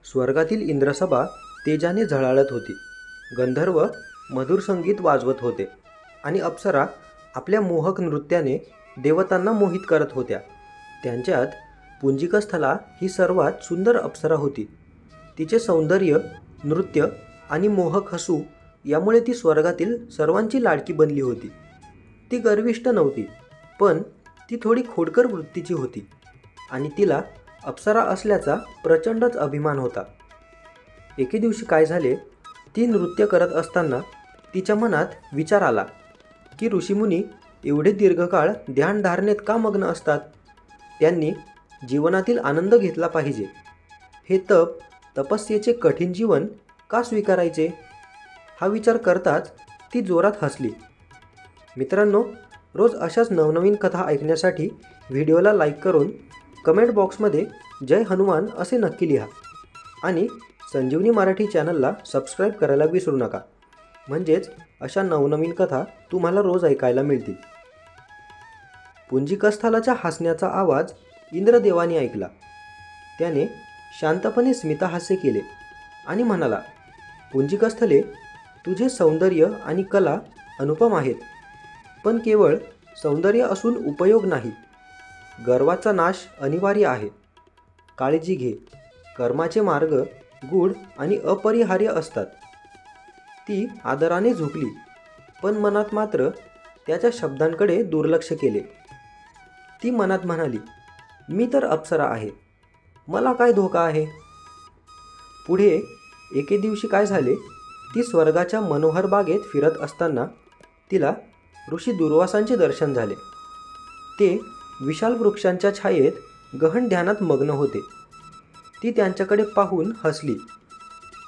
स्वर्गातील इंद्रसभा तेजाने झळाळत होती. गंधर्व मधुर संगीत वाजवत होते आणि अप्सरा आपल्या मोहक नृत्याने देवतांना मोहित करत होत्या. त्यांच्यात पुंजिकस्थला ही सर्वात सुंदर अप्सरा होती. तिचे सौंदर्य, नृत्य आणि मोहक हसू यामुळे ती स्वर्गातील सर्वांची लाडकी बनली होती. ती गर्विष्ठ नव्हती, पण ती थोडी खोडकर वृत्तीची होती आणि तिला अप्सरा असल्याचा प्रचंडच अभिमान होता. एके दिवशी काय झाले, ती नृत्य करत असताना तिच्या मनात विचार आला की ऋषीमुनी एवढे दीर्घकाळ ध्यानधारणेत का मग्न असतात? त्यांनी जीवनातील आनंद घेतला पाहिजे. हे तपस्येचे कठीण जीवन का स्वीकारायचे? हा विचार करताच ती जोरात हसली. मित्रांनो, रोज अशाच नवनवीन कथा ऐकण्यासाठी व्हिडिओला लाईक करून कमेंट बॉक्समध्ये जय हनुमान असे नक्की लिहा आणि संजीवनी मराठी चॅनलला सबस्क्राईब करायला विसरू नका. म्हणजेच अशा नवनवीन कथा तुम्हाला रोज ऐकायला मिळतील. पुंजिकस्थलाच्या हसण्याचा आवाज इंद्रदेवाने ऐकला. त्याने शांतपणे स्मितहास्य केले आणि म्हणाला, पुंजिकस्थले, तुझे सौंदर्य आणि कला अनुपम आहेत, पण केवळ सौंदर्य असून उपयोग नाही. गर्वाचा नाश अनिवार्य आहे. काळजी घे, कर्माचे मार्ग गूढ आणि अपरिहार्य असतात. ती आदराने झुकली, पण मनात मात्र त्याच्या शब्दांकडे दुर्लक्ष केले. ती मनात म्हणाली, मी तर अप्सरा आहे, मला काय धोका आहे? पुढे एके दिवशी काय झाले, ती स्वर्गाच्या मनोहर बागेत फिरत असताना तिला ऋषी दुर्वासांचे दर्शन झाले. ते विशाल वृक्षांच्या छायेत गहन ध्यानात मग्न होते. ती त्यांच्याकडे पाहून हसली.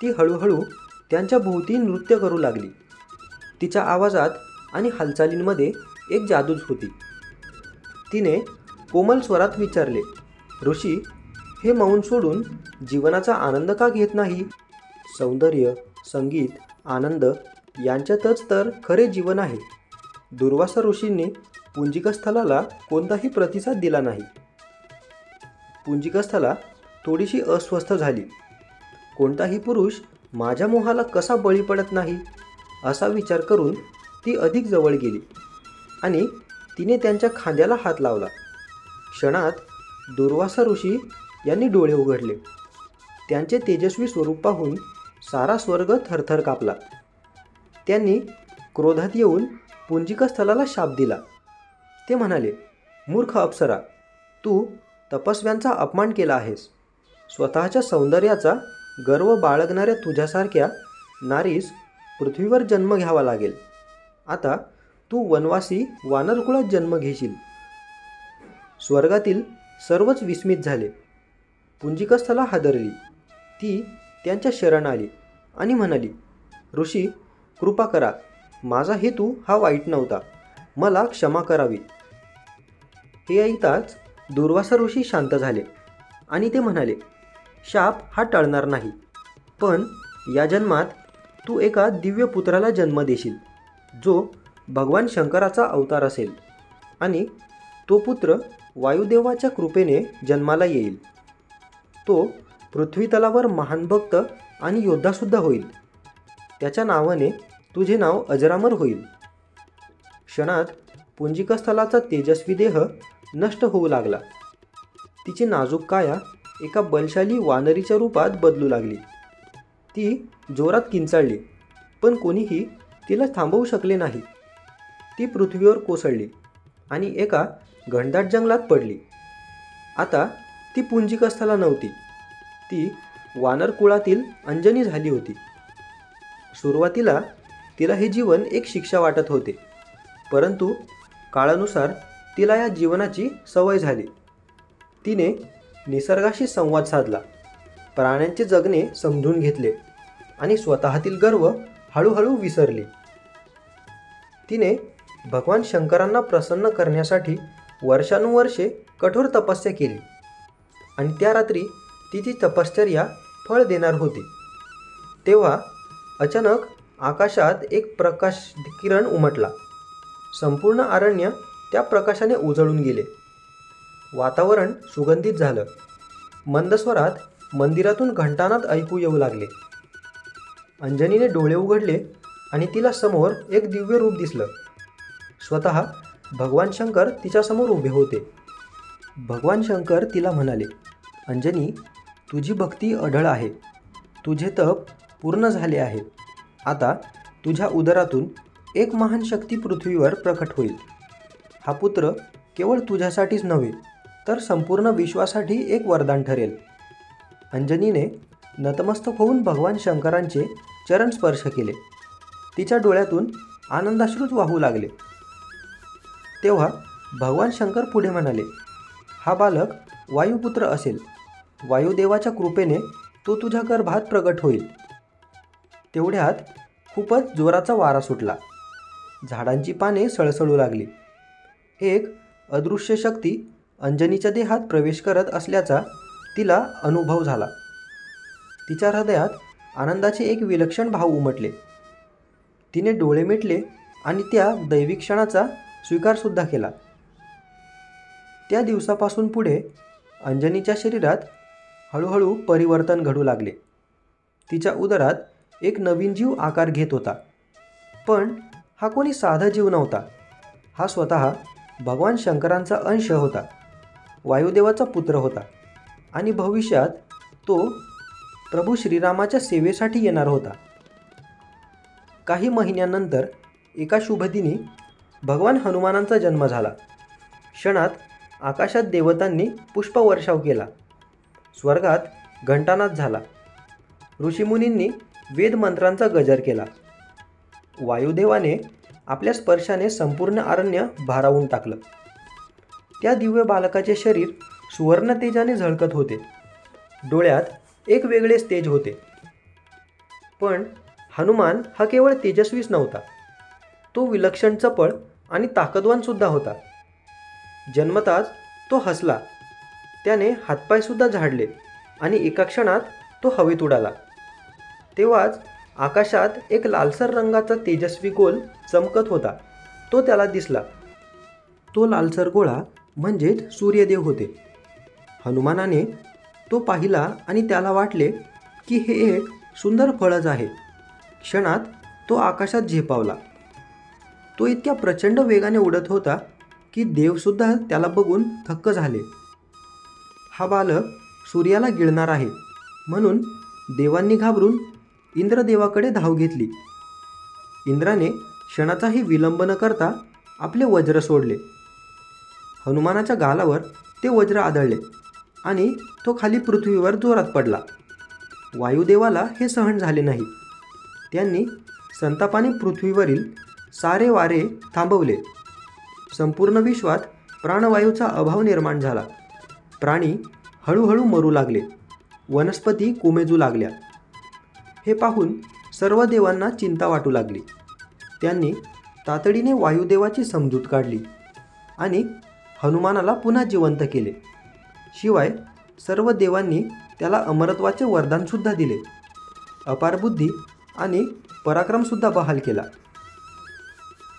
ती हळूहळू त्यांच्या भोवती नृत्य करू लागली. तिच्या आवाजात आणि हालचालींमध्ये एक जादूच होती. तिने कोमल स्वरात विचारले, ऋषी, हे मौन सोडून जीवनाचा आनंद का घेत नाही? सौंदर्य, संगीत, आनंद यांच्यातच तर खरे जीवन आहे. दुर्वासा ऋषींनी पुंजिकस्थलाला कोणताही प्रतिसाद दिला नाही. पुंजिकस्थला थोडीशी अस्वस्थ झाली. कोणताही पुरुष माझ्या मोहाला कसा बळी पडत नाही असा विचार करून ती अधिक जवळ गेली आणि तिने त्यांच्या खांद्याला हात लावला. क्षणात दुर्वासा ऋषी यांनी डोळे उघडले. त्यांचे तेजस्वी स्वरूप पाहून सारा स्वर्ग थरथर कापला. त्यांनी क्रोधात येऊन पुंजिकस्थलाला शाप दिला. ते म्हणाले, मूर्ख अप्सरा, तू तपस्व्यांचा अपमान केला आहेस. स्वतःच्या सौंदर्याचा गर्व बाळगणाऱ्या तुझ्यासारख्या नारीस पृथ्वीवर जन्म घ्यावा लागेल. आता तू वनवासी वानरकुळात जन्म घेशील. स्वर्गातील सर्वच विस्मित झाले. पुंजिकस्थला हादरली. ती त्यांच्या शरण आली आणि म्हणाली, ऋषी, कृपा करा, माझा हेतू हा वाईट नव्हता, मला क्षमा करावी. हे ऐकताच दुर्वासा ऋषी शांत झाले आणि ते म्हणाले, शाप हा टळणार नाही, पण या जन्मात तू एका दिव्य पुत्राला जन्म देशील, जो भगवान शंकराचा अवतार असेल आणि तो पुत्र वायुदेवाच्या कृपेने जन्माला येईल. तो पृथ्वीतलावर महान भक्त आणि योद्धासुद्धा होईल. त्याच्या नावाने तुझे नाव अजरामर होईल. क्षणात पुंजिकस्थलाचा तेजस्वी देह नष्ट होऊ लागला. तिची नाजूक काया एका बलशाली वानरीच्या रूपात बदलू लागली. ती जोरात किंचाळली, पण कोणीही तिला थांबवू शकले नाही. ती पृथ्वीवर कोसळली आणि एका घनदाट जंगलात पडली. आता ती पुंजिकस्थला नव्हती, ती वानर कुळातील अंजनी झाली होती. सुरुवातीला तिला हे जीवन एक शिक्षा वाटत होते, परंतु काळानुसार तिला या जीवनाची सवय झाली. तिने निसर्गाशी संवाद साधला, प्राण्यांचे जगणे समजून घेतले आणि स्वतःतील गर्व हळूहळू विसरली. तिने भगवान शंकरांना प्रसन्न करण्यासाठी वर्षानुवर्षे कठोर तपस्या केली आणि त्या रात्री तिची तपश्चर्या फळ देणार होती. तेव्हा अचानक आकाशात एक प्रकाश किरण उमटला. संपूर्ण अरण्य त्या प्रकाशाने उजळून गेले. वातावरण सुगंधित झालं. मंद स्वरात मंदिरातून घंटानाद ऐकू येऊ लागले. अंजनीने डोळे उघडले आणि तिला समोर एक दिव्य रूप दिसलं. स्वतः भगवान शंकर तिच्यासमोर उभे होते. भगवान शंकर तिला म्हणाले, अंजनी, तुझी भक्ती अढळ आहे. तुझे तप पूर्ण झाले आहे. आता तुझ्या उदरातून एक महान शक्ती पृथ्वीवर प्रकट होईल. हा पुत्र केवळ तुझ्यासाठीच नव्हे तर संपूर्ण विश्वासाठी एक वरदान ठरेल. अंजनीने नतमस्तक होऊन भगवान शंकरांचे चरण स्पर्श केले. तिच्या डोळ्यातून आनंदाश्रूच वाहू लागले. तेव्हा भगवान शंकर पुढे म्हणाले, हा बालक वायुपुत्र असेल. वायुदेवाच्या कृपेने तो तुझ्या गर्भात प्रगट होईल. तेवढ्यात खूपच जोराचा वारा सुटला. झाडांची पाने सळसळू लागली. एक अदृश्य शक्ती अंजनीच्या देहात प्रवेश करत असल्याचा तिला अनुभव झाला. तिच्या हृदयात आनंदाचे एक विलक्षण भाव उमटले. तिने डोळे मिटले आणि त्या दैवी क्षणाचा स्वीकारसुद्धा केला. त्या दिवसापासून पुढे अंजनीच्या शरीरात हळूहळू परिवर्तन घडू लागले. तिच्या उदरात एक नवीन जीव आकार घेत होता. पण हा कोणी साधा जीव नव्हता. हा स्वतः भगवान शंकरांचा अंश होता. वायुदेवाचा पुत्र होता आणि भविष्यात तो प्रभू श्रीरामाच्या सेवेसाठी येणार होता. काही महिन्यानंतर एका शुभदिनी भगवान हनुमानांचा जन्म झाला. क्षणात आकाशात देवतांनी पुष्पवर्षाव केला. स्वर्गात घंटानाद झाला. ऋषीमुनींनी वेदमंत्रांचा गजर केला. वायुदेवाने आपल्या स्पर्शाने संपूर्ण अरण्य भारावून टाकलं. त्या दिव्य बालकाचे शरीर सुवर्ण तेजाने झळकत होते. डोळ्यात एक वेगळेच तेज होते. पण हनुमान हा केवळ तेजस्वीच नव्हता. तो विलक्षण चपळ आणि ताकदवानसुद्धा होता. जन्मताच तो हसला. त्याने हातपायसुद्धा झाडले आणि एका क्षणात तो हवेत उडाला. तेव्हाच आकाशात एक लालसर रंगाचा तेजस्वी गोल चमकत होता. तो त्याला दिसला. तो लालसर गोळा म्हणजेच सूर्यदेव होते. हनुमानाने तो पाहिला आणि त्याला वाटले की हे एक सुंदर फळच आहे. क्षणात तो आकाशात झेपावला. तो इतक्या प्रचंड वेगाने उडत होता की देवसुद्धा त्याला बघून थक्क झाले. हा बालक सूर्याला गिळणार आहे म्हणून देवांनी घाबरून इंद्रदेवाकडे धाव घेतली. इंद्राने क्षणाचाही विलंब न करता आपले वज्र सोडले. हनुमानाच्या गालावर ते वज्र आदळले आणि तो खाली पृथ्वीवर जोरात पडला. वायुदेवाला हे सहन झाले नाही. त्यांनी संतापाने पृथ्वीवरील सारे वारे थांबवले. संपूर्ण विश्वात प्राणवायूचा अभाव निर्माण झाला. प्राणी हळूहळू मरू लागले. वनस्पती कोमेजू लागल्या. हे पाहून सर्व देवांना चिंता वाटू लागली. त्यांनी तातडीने वायुदेवाची समजूत काढली आणि हनुमानाला पुन्हा जिवंत केले. शिवाय सर्व देवांनी त्याला अमरत्वाचे वरदानसुद्धा दिले. अपार बुद्धी आणि पराक्रमसुद्धा बहाल केला.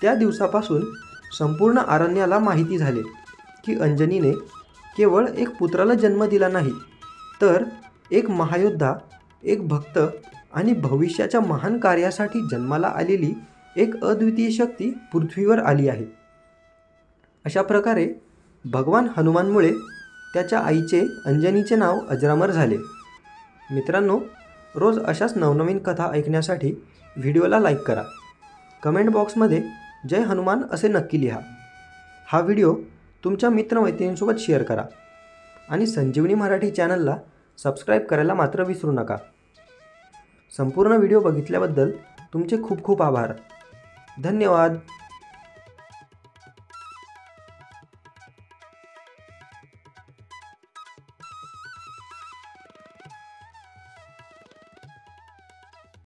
त्या दिवसापासून संपूर्ण अरण्याला माहिती झाले की अंजनीने केवळ एक पुत्राला जन्म दिला नाही तर एक महायोद्धा, एक भक्त आणि भविष्याच्या महान कार्यासाठी जन्माला आलेली एक अद्वितीय शक्ती पृथ्वीवर आली आहे. अशा प्रकारे भगवान हनुमानमुळे त्याच्या आईचे अंजनीचे नाव अजरामर झाले. मित्रांनो, रोज अशाच नवनवीन कथा ऐकण्यासाठी व्हिडिओला लाईक करा. कमेंट बॉक्समध्ये जय हनुमान असे नक्की लिहा. हा व्हिडिओ तुमच्या मित्रमैत्रिणींसोबत शेअर करा आणि संजीवनी मराठी चॅनलला सबस्क्राईब करायला मात्र विसरू नका. संपूर्ण व्हिडिओ बघितल्याबद्दल तुमचे खूप खूप आभार. धन्यवाद.